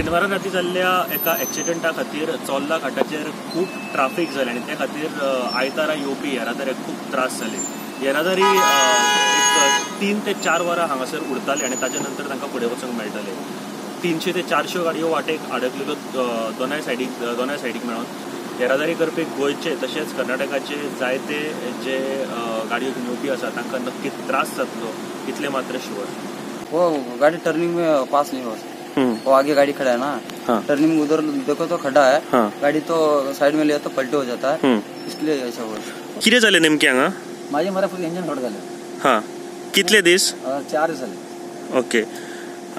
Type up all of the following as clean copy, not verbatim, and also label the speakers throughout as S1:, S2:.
S1: शेनवारा राती जाल्ल्या एका एक्सिडेंटा खातीर चोर्ला घाटाचेर खूब ट्राफीक जालें आनी त्या खातीर आयतारा येवपी येरादाऱ्याक खूब त्रास जाले. येरादारी एक 3 ते 4 वरां हांगासर उरताले आनी ताच्या नंतर तांकां फुडें वचूंक मेळटालें. 300 ते 400 गाडयो वाटेक आडकलेल्यो दोनाय सायडीक मेळोन. येरादारी करपी गोंयचे तशेंच कर्नाटकाचे जायते जे गाडयो घेवन येवपी आसा तांकां नक्की त्रास जातलो इतलें मात्र शुअर.
S2: वो गाड़ी टर्निंग में पास नहीं हो सकती. वो आगे गाड़ी खड़ा है ना, टर्निंग में उधर देखो तो खड़ा है, गाड़ी तो साइड में लिया तो पलटे हो जाता है, इसलिए ऐसा हुआ.
S1: कितें जालें नेमकें हांगा?
S2: माझे फक्त इंजन शॉर्ट झालं.
S1: हां, कितले दीस?
S2: 4 दिस झाले.
S1: ओके.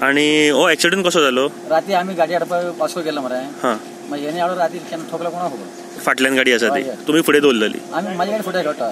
S1: आणि हो ऍक्सिडेंट कसो जालो?
S2: राती आम्ही गाडी हाडपाक पासको गेला मरे. हां. मग याने आवडो राती ठोकला कोणा खबर.
S1: फाटल्यान गाडी आसा ती तुमी फुडें दवरलेली?
S2: आम्ही माझी गाडी फुडें घडटा.